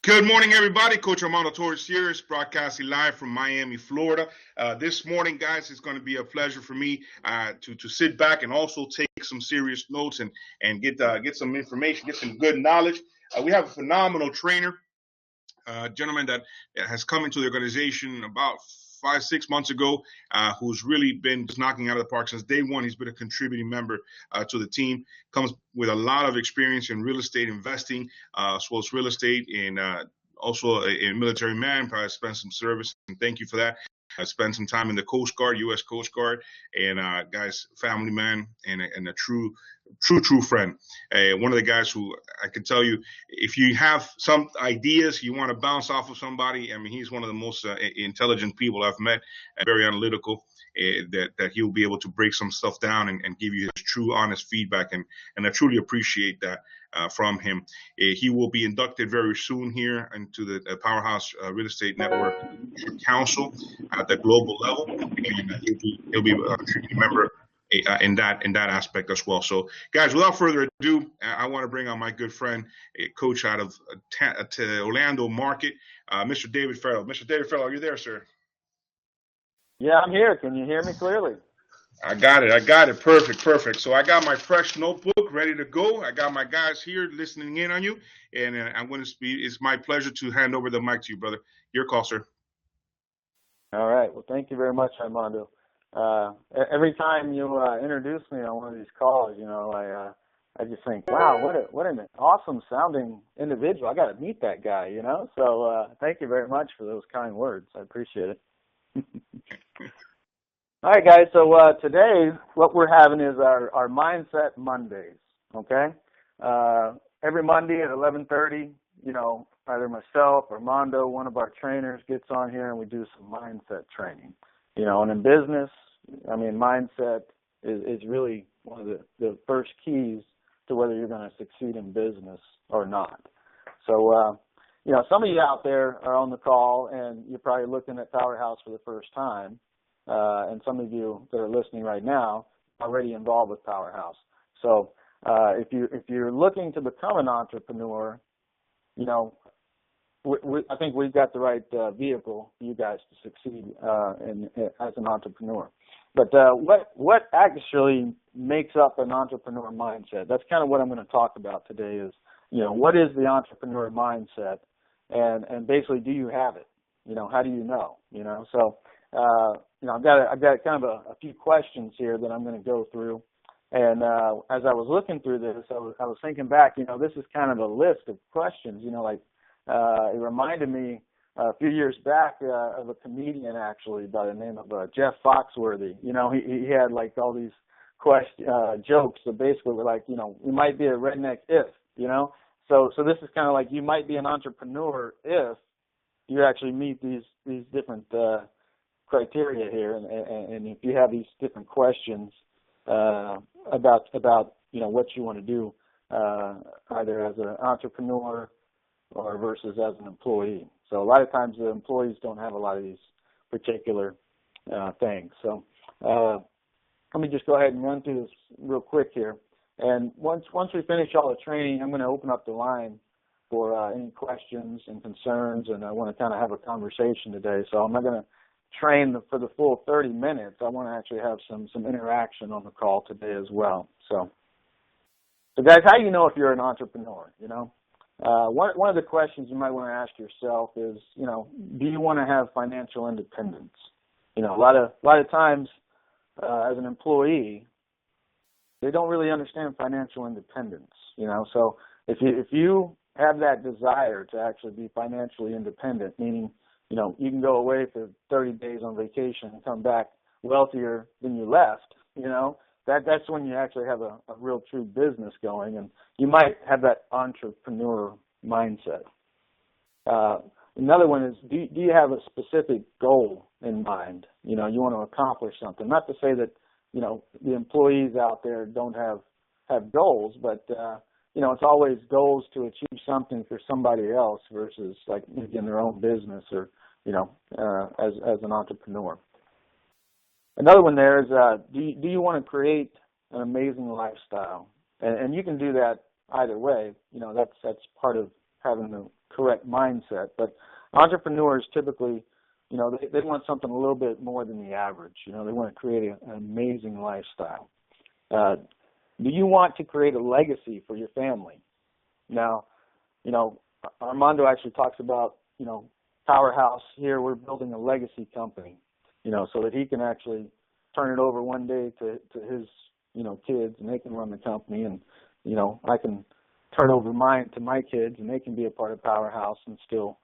Good morning, everybody. Coach Armando Torres here, broadcasting live from Miami, Florida. This morning, guys, it's going to be a pleasure for me to sit back and also take some serious notes and get some information, get some good knowledge. We have a phenomenal trainer, gentleman that has come into the organization about 5-6 months ago, who's really been just knocking out of the park since day one. He's been a contributing member to the team. Comes with a lot of experience in real estate investing, as well as real estate, and also a military man. Probably spent some service, and thank you for that. I spent some time in the Coast Guard, U.S. Coast Guard, and guys, family man and a true friend. One of the guys who I can tell you, if you have some ideas you want to bounce off of somebody, I mean, he's one of the most intelligent people I've met, very analytical. That he'll be able to break some stuff down and give you his true, honest feedback, and I truly appreciate that from him. He will be inducted very soon here into the Powerhouse Real Estate Network Council at the global level, and he'll be a contributing member in that aspect as well. So, guys, without further ado, I want to bring on my good friend, coach out of Orlando Market, Mr. David Farrell. Mr. David Farrell, are you there, sir? Yeah, I'm here. Can you hear me clearly? I got it. Perfect. So I got my fresh notebook ready to go. I got my guys here listening in on you, and I'm going to speak. It's my pleasure to hand over the mic to you, brother. Your call, sir. All right. Well, thank you very much, Armando. Every time you introduce me on one of these calls, I just think, wow, what an awesome sounding individual. I got to meet that guy, So thank you very much for those kind words. I appreciate it. All right, guys. So today, what we're having is our Mindset Mondays. Okay. Every Monday at 11:30, either myself or Armando, one of our trainers, gets on here and we do some mindset training. And in business, I mean, mindset is really one of the first keys to whether you're going to succeed in business or not. So, some of you out there are on the call and you're probably looking at Powerhouse for the first time. And some of you that are listening right now are already involved with Powerhouse. So if you're looking to become an entrepreneur, I think we've got the right vehicle for you guys to succeed as an entrepreneur. But what actually makes up an entrepreneur mindset? That's kind of what I'm going to talk about today is, what is the entrepreneur mindset? And basically, do you have it? How do you know? So I've got kind of a few questions here that I'm going to go through. And as I was looking through this, I was thinking back, this is kind of a list of questions, it reminded me a few years back of a comedian actually by the name of Jeff Foxworthy. He had like all these jokes that basically were like, you might be a redneck if, So this is kind of like you might be an entrepreneur if you actually meet these different criteria here, and if you have these different questions about what you want to do, either as an entrepreneur or versus as an employee. So a lot of times the employees don't have a lot of these particular things. So let me just go ahead and run through this real quick here. And once we finish all the training, I'm going to open up the line for any questions and concerns, and I want to kind of have a conversation today. So I'm not going to train for the full 30 minutes. I want to actually have some interaction on the call today as well. So guys, how do you know if you're an entrepreneur? One of the questions you might want to ask yourself is, do you want to have financial independence? A lot of times as an employee, they don't really understand financial independence. So if you have that desire to actually be financially independent, meaning you can go away for 30 days on vacation and come back wealthier than you left, that's when you actually have a real true business going, and you might have that entrepreneur mindset. Another one is, do you have a specific goal in mind? You want to accomplish something. Not to say that, the employees out there don't have goals, but, it's always goals to achieve something for somebody else versus like in their own business or, as an entrepreneur. Another one there is, do you want to create an amazing lifestyle? And you can do that either way. That's part of having the correct mindset. But entrepreneurs typically, they want something a little bit more than the average. They want to create an amazing lifestyle. Do you want to create a legacy for your family? Now, Armando actually talks about, Powerhouse here, we're building a legacy company, so that he can actually turn it over one day to his, kids, and they can run the company, and, I can turn over mine to my kids, and they can be a part of Powerhouse and still,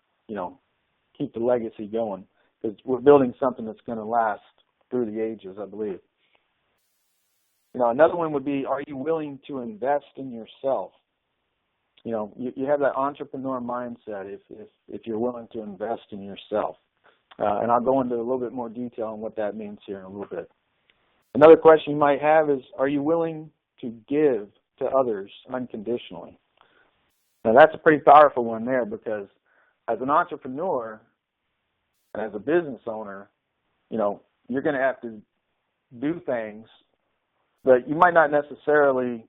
keep the legacy going, because we're building something that's going to last through the ages, I believe. Another one would be, are you willing to invest in yourself? You have that entrepreneur mindset if you're willing to invest in yourself. And I'll go into a little bit more detail on what that means here in a little bit. Another question you might have is, are you willing to give to others unconditionally? Now, that's a pretty powerful one there, because as an entrepreneur and as a business owner, you're going to have to do things that you might not necessarily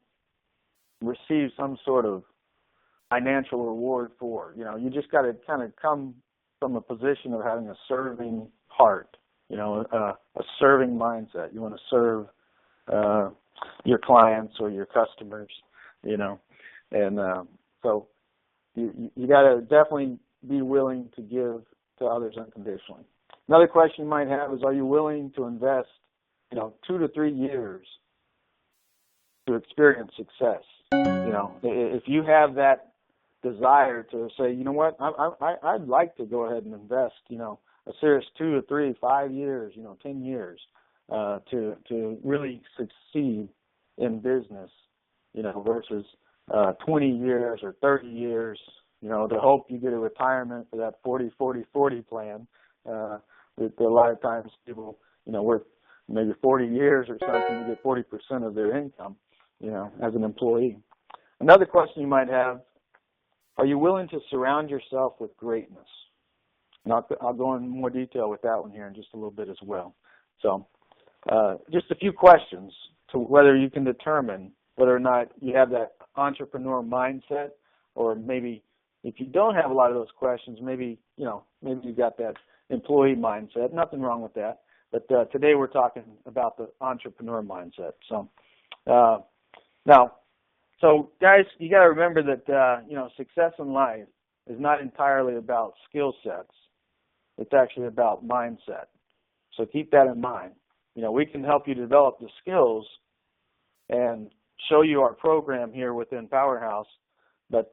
receive some sort of financial reward for. You just got to kind of come from a position of having a serving heart, a serving mindset. You want to serve your clients or your customers, and so you got to definitely be willing to give to others unconditionally. Another question you might have is, are you willing to invest, 2 to 3 years to experience success? If you have that desire to say, you know what, I'd like to go ahead and invest, a serious 2 to 3, 5 years, 10 years, to really succeed in business, versus 20 years or 30 years, to hope you get a retirement for that 40-40-40 plan. That a lot of times people, work maybe 40 years or something to get 40% of their income, as an employee. Another question you might have, are you willing to surround yourself with greatness? And I'll go in more detail with that one here in just a little bit as well. So just a few questions to whether you can determine whether or not you have that entrepreneur mindset, or maybe if you don't have a lot of those questions, maybe you got that employee mindset. Nothing wrong with that. But today we're talking about the entrepreneur mindset. So now, so guys, you got to remember that success in life is not entirely about skill sets. It's actually about mindset. So keep that in mind. We can help you develop the skills and show you our program here within Powerhouse. But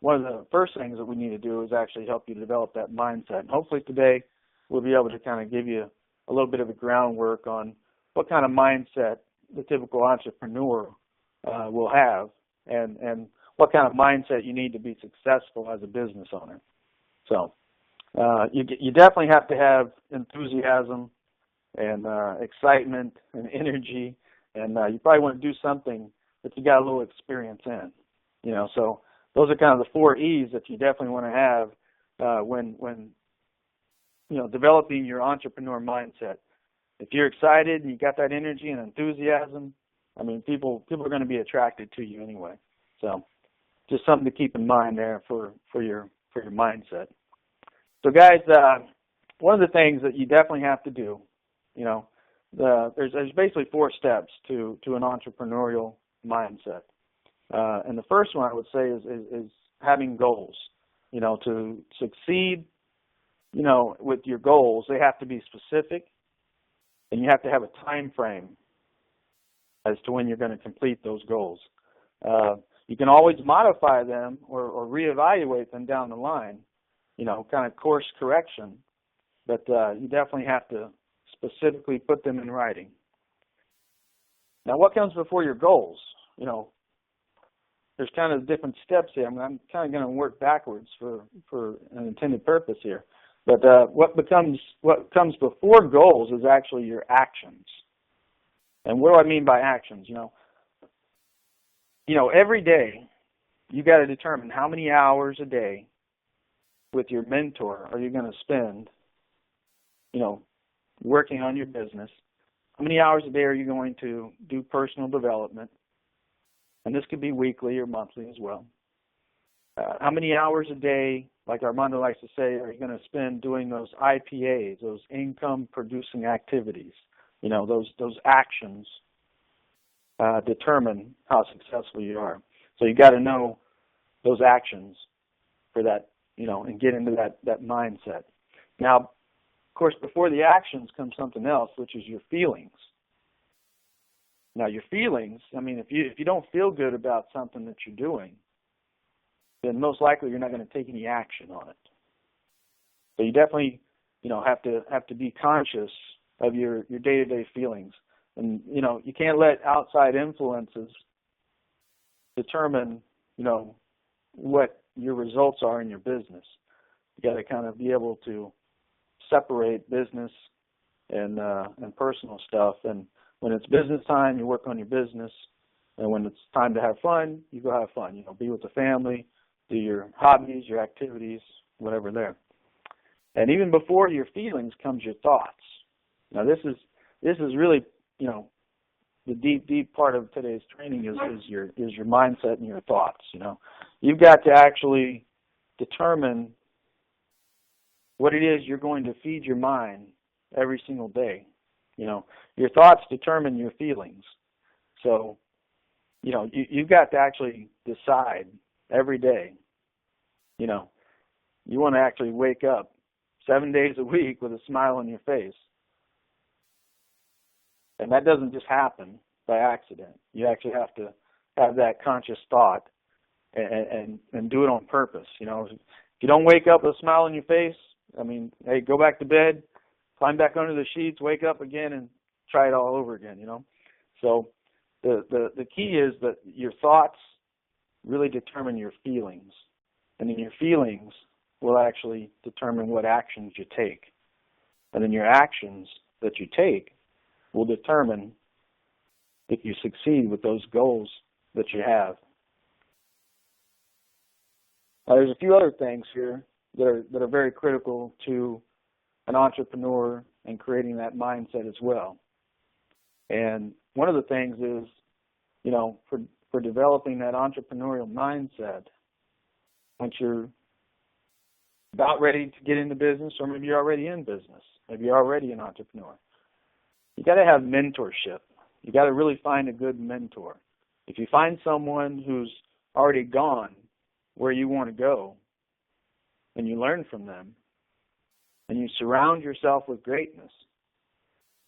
one of the first things that we need to do is actually help you develop that mindset. And hopefully today we'll be able to kind of give you a little bit of a groundwork on what kind of mindset the typical entrepreneur will have, and what kind of mindset you need to be successful as a business owner. So you definitely have to have enthusiasm and excitement and energy, and you probably want to do something that you got a little experience in. So those are kind of the 4 E's that you definitely want to have when developing your entrepreneur mindset. If you're excited and you got that energy and enthusiasm, I mean, people are going to be attracted to you anyway. So just something to keep in mind there for your mindset. So guys, one of the things that you definitely have to do, there's basically 4 steps to an entrepreneurial mindset. And the first one I would say is having goals. To succeed, with your goals, they have to be specific, and you have to have a time frame as to when you're going to complete those goals. You can always modify them or reevaluate them down the line, kind of course correction, but you definitely have to specifically put them in writing. Now, what comes before your goals? There's kind of different steps here. I'm kind of going to work backwards for an intended purpose here. But what comes before goals is actually your actions. And what do I mean by actions? Every day you got to determine how many hours a day with your mentor are you going to spend, working on your business. How many hours a day are you going to do personal development? And this could be weekly or monthly as well. How many hours a day, like Armando likes to say, are you going to spend doing those IPAs, those income-producing activities? Those actions determine how successful you are. So you got to know those actions for that, and get into that mindset. Now, of course, before the actions comes something else, which is your feelings. Now, your feelings, if you don't feel good about something that you're doing, then most likely you're not going to take any action on it. So you definitely, have to be conscious of your day-to-day feelings. And, you can't let outside influences determine, what your results are in your business. You got to kind of be able to separate business and personal stuff. And when it's business time, you work on your business. And when it's time to have fun, you go have fun. Be with the family, do your hobbies, your activities, whatever there. And even before your feelings comes your thoughts. Now this is really, the deep part of today's training is your mindset and your thoughts. You've got to actually determine what it is you're going to feed your mind every single day. Your thoughts determine your feelings. So, you've got to actually decide every day. You want to actually wake up 7 days a week with a smile on your face. And that doesn't just happen by accident. You actually have to have that conscious thought and do it on purpose. If you don't wake up with a smile on your face, hey, go back to bed, climb back under the sheets, wake up again, and try it all over again. So the key is that your thoughts really determine your feelings, and then your feelings will actually determine what actions you take, and then your actions that you take will determine if you succeed with those goals that you have. Now, there's a few other things here that are very critical to an entrepreneur and creating that mindset as well. And one of the things is, for developing that entrepreneurial mindset, once you're about ready to get into business, or maybe you're already in business, maybe you're already an entrepreneur, you got to have mentorship. You got to really find a good mentor. If you find someone who's already gone where you want to go, and you learn from them, and you surround yourself with greatness,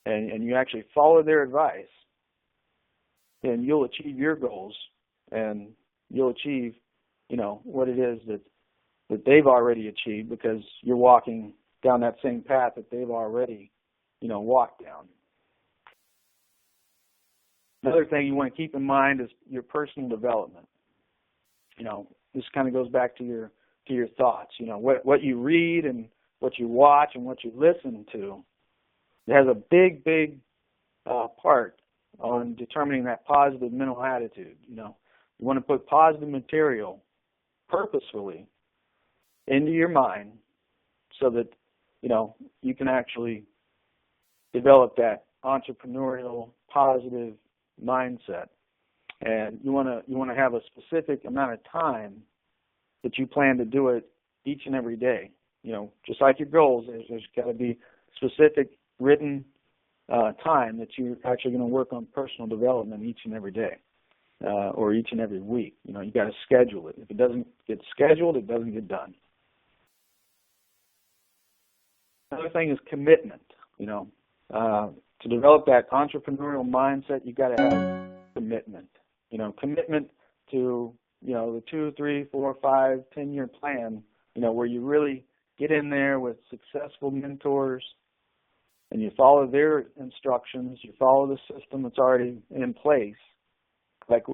and you actually follow their advice, then you'll achieve your goals, and you'll achieve, what it is that they've already achieved, because you're walking down that same path that they've already, walked down. Another thing you want to keep in mind is your personal development. This kind of goes back to your thoughts. What you read and what you watch and what you listen to, it has a big part on determining that positive mental attitude. You want to put positive material purposefully into your mind so that, you can actually develop that entrepreneurial positive mindset. And you want to have a specific amount of time that you plan to do it each and every day. Just like your goals, there's got to be specific written time that you're actually going to work on personal development each and every day, or each and every week. You got to schedule it. If it doesn't get scheduled, it doesn't get done. Another thing is commitment. To develop that entrepreneurial mindset, you got to have commitment. Commitment to, the 2, 3, 4, 5, 10-year plan, where you really get in there with successful mentors and you follow their instructions, you follow the system that's already in place, like,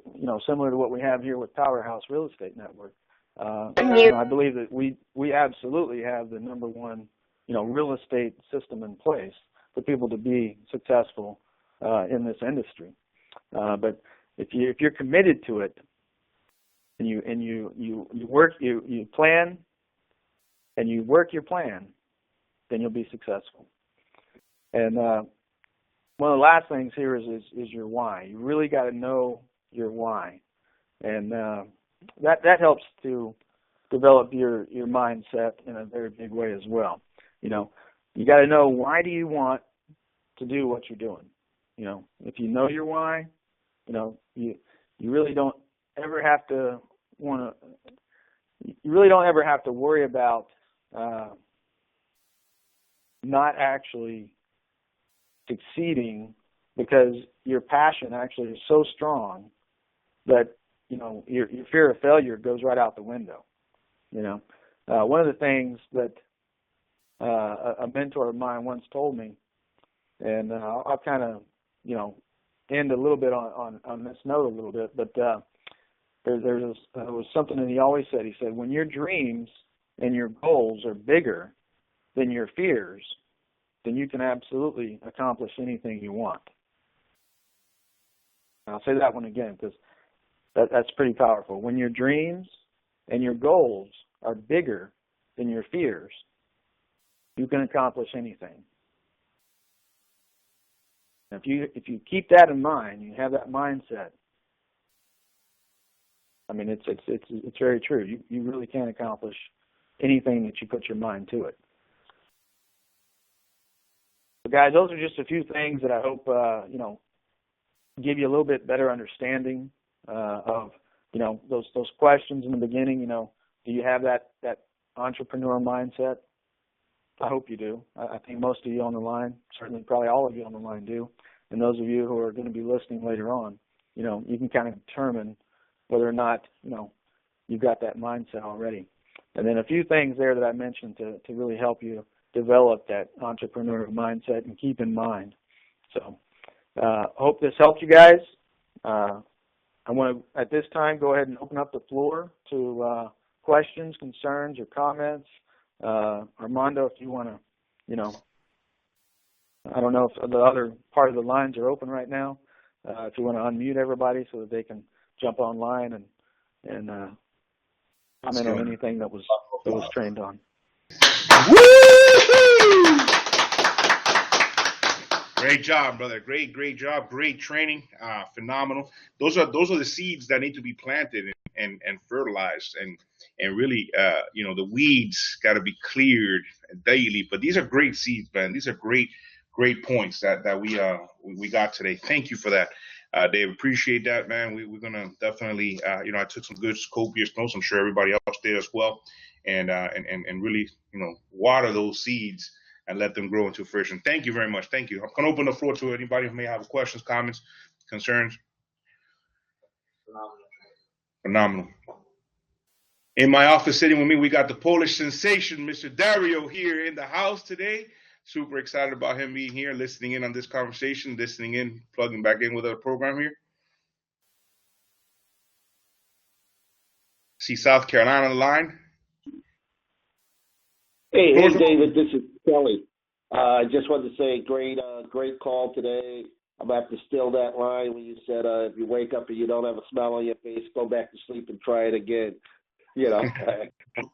similar to what we have here with Powerhouse Real Estate Network. I believe that we absolutely have the number one, real estate system in place for people to be successful in this industry. But if you're committed to it, and you plan and you work your plan, then you'll be successful. And one of the last things here is your why. You really got to know your why, and that helps to develop your mindset in a very big way as well. You know, you got to know, why do you want to do what you're doing? You know, if you know your why, you know, you really don't ever have to worry about not actually succeeding, because your passion actually is so strong that, you know, your fear of failure goes right out the window. You know, one of the things that a mentor of mine once told me, and I'll kind of, you know, end a little bit on this note a little bit, but there was something that he always said. He said, when your dreams and your goals are bigger than your fears, then you can absolutely accomplish anything you want. And I'll say that one again, because that's pretty powerful. When your dreams and your goals are bigger than your fears, you can accomplish anything. If you keep that in mind, you have that mindset, I mean, it's very true. You really can accomplish anything that you put your mind to it. So guys, those are just a few things that I hope you know, give you a little bit better understanding of, you know, those questions in the beginning. You know, do you have that entrepreneur mindset? I hope you do. I think most of you on the line, certainly probably all of you on the line do. And those of you who are going to be listening later on, you know, you can kind of determine whether or not, you know, you've got that mindset already. And then a few things there that I mentioned to really help you develop that entrepreneurial mindset and keep in mind. So hope this helped you guys. I want to, at this time, go ahead and open up the floor to questions, concerns, or comments. Armando, if you want to, you know, I don't know if the other part of the lines are open right now. If you want to unmute everybody so that they can jump online and comment on anything that was trained on. Woo-hoo! Great job, brother. Great job. Great training. Phenomenal. Those are the seeds that need to be planted and fertilized, and really, you know, the weeds got to be cleared daily. But these are great seeds, man. These are great points that we got today. Thank you for that, Dave. Appreciate that, man. We're gonna definitely, you know, I took some good copious notes. I'm sure everybody else did as well, and really, you know, water those seeds and let them grow into fruition. Thank you very much. Thank you. I'm going to open the floor to anybody who may have questions, comments, concerns. Phenomenal. In my office sitting with me, we got the Polish sensation, Mr. Dario, here in the house today. Super excited about him being here, listening in on this conversation, listening in, plugging back in with our program here. See South Carolina on the line. Hey, David, this is Kelly. I just wanted to say great call today. I'm going to have to steal that line when you said if you wake up and you don't have a smile on your face, go back to sleep and try it again. You know, I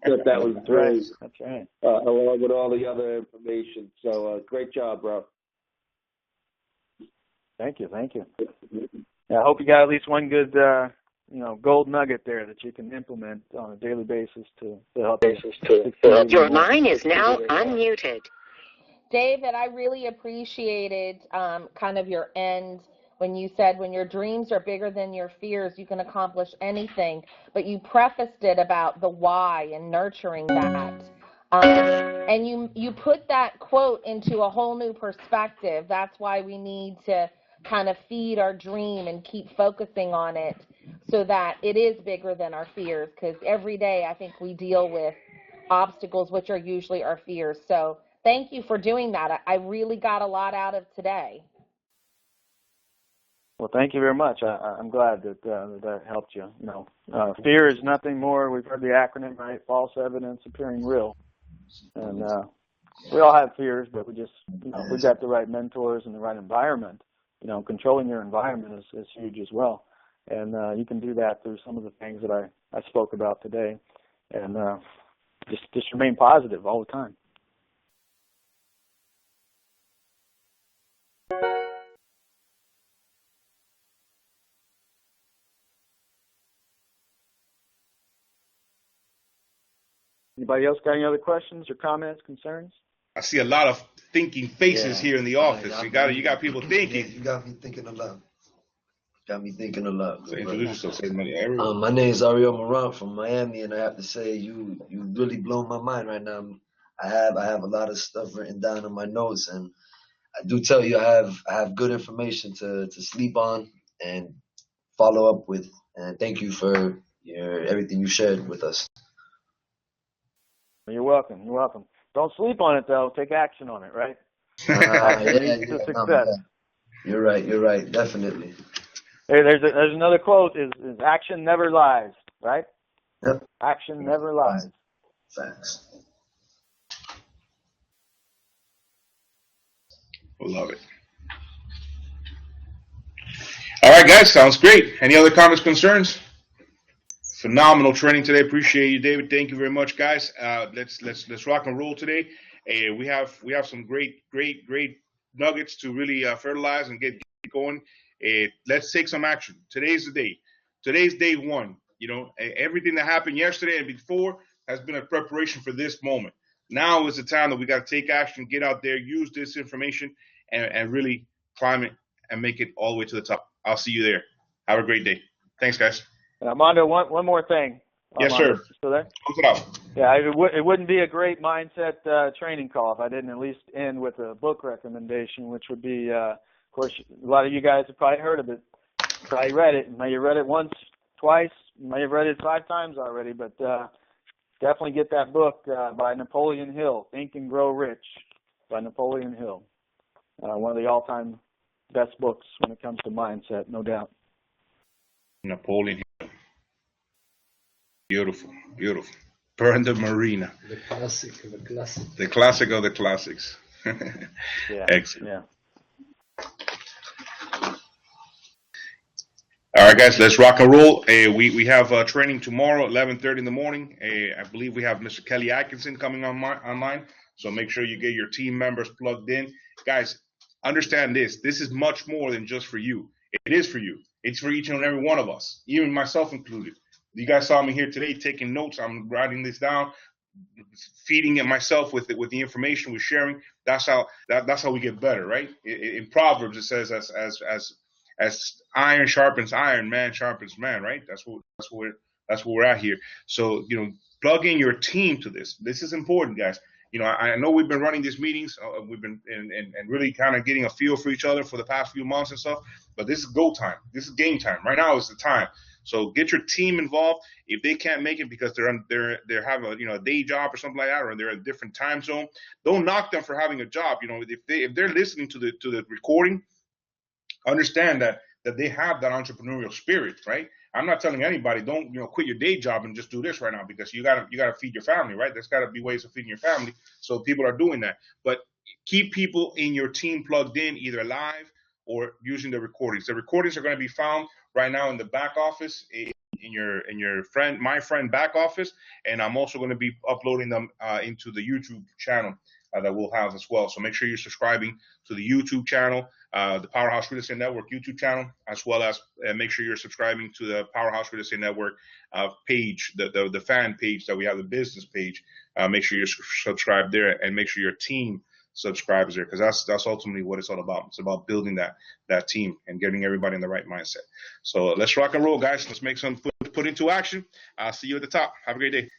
thought that was great. That's right. Along with all the other information. So great job, bro. Thank you. Yeah, I hope you got at least one good, you know, gold nugget there that you can implement on a daily basis to help you. Your line is now unmuted. David, I really appreciated kind of your end when you said when your dreams are bigger than your fears, you can accomplish anything. But you prefaced it about the why and nurturing that. And you put that quote into a whole new perspective. That's why we need to kind of feed our dream and keep focusing on it so that it is bigger than our fears. Because every day I think we deal with obstacles, which are usually our fears. So thank you for doing that. I really got a lot out of today. Well, thank you very much. I'm glad that helped you. You know, fear is nothing more. We've heard the acronym, right? False evidence appearing real. And we all have fears, but we just, you know, we've got the right mentors and the right environment. You know, controlling your environment is huge as well. And you can do that through some of the things that I spoke about today. And just remain positive all the time. Anybody else got any other questions or comments, concerns? I see a lot of thinking faces here in the office. You got people thinking. You got me thinking a lot. Got me thinking a lot. So introduce yourself. Say money. My name is Ariel Morant from Miami, and I have to say you really blown my mind right now. I have a lot of stuff written down in my notes, and I do tell you I have good information to sleep on and follow up with. And thank you for everything you shared with us. You're welcome. You're welcome. Don't sleep on it though. Take action on it, right? Success. You're right. Definitely. There's another quote: is action never lies, right? Yep. Action never lies. Facts. Love it. All right, guys, sounds great. Any other comments, concerns? Phenomenal training today. Appreciate you, David. Thank you very much, guys. Let's rock and roll today. We have some great nuggets to really fertilize and get going. Let's take some action. Today's the day. Today's day one. You know, everything that happened yesterday and before has been a preparation for this moment. Now is the time that we got to take action, get out there, use this information, and really climb it and make it all the way to the top. I'll see you there. Have a great day. Thanks, guys. Armando, one more thing. Yes, Armando, sir. still there? Close it out. Yeah, it wouldn't be a great mindset training call if I didn't at least end with a book recommendation, which would be, of course, a lot of you guys have probably heard of it, probably read it. May have read it once, twice, may have read it 5 times already, but definitely get that book by Napoleon Hill, Think and Grow Rich, by Napoleon Hill. One of the all-time best books when it comes to mindset, no doubt. Napoleon Hill. Beautiful. Burn the Marina. The classic of the classic. The classic of the classics. Yeah. Excellent. Yeah. All right, guys, let's rock and roll. We have training tomorrow, 11:30 in the morning. I believe we have Mr. Kelly Atkinson coming online. So make sure you get your team members plugged in. Guys, understand this. This is much more than just for you. It is for you. It's for each and every one of us, even myself included. You guys saw me here today taking notes. I'm writing this down, feeding it myself with the information we're sharing. That's how we get better, right? In Proverbs it says as iron sharpens iron, man sharpens man, right? That's what we're at here. So plug in your team to this. This is important, guys. I know we've been running these meetings. We've been and really kind of getting a feel for each other for the past few months and stuff. But this is go time. This is game time. Right now is the time. So get your team involved. If they can't make it because they're having a day job or something like that, or they're in a different time zone, don't knock them for having a job. If they're listening to the recording, understand that they have that entrepreneurial spirit, right? I'm not telling anybody don't quit your day job and just do this right now, because you gotta feed your family, right? There's got to be ways of feeding your family. So people are doing that, but keep people in your team plugged in, either live or using the recordings. The recordings are going to be found right now in the back office, in my friend back office, and I'm also going to be uploading them into the YouTube channel that we'll have as well. So make sure you're subscribing to the YouTube channel, the Powerhouse Real Estate Network YouTube channel, as well as make sure you're subscribing to the Powerhouse Real Estate Network page, the fan page that we have, the business page. Make sure you're subscribed there, and make sure your team subscribes there, because that's ultimately what it's all about. It's about building that team and getting everybody in the right mindset. So let's rock and roll, guys. Let's make some put into action. I'll see you at the top. Have a great day.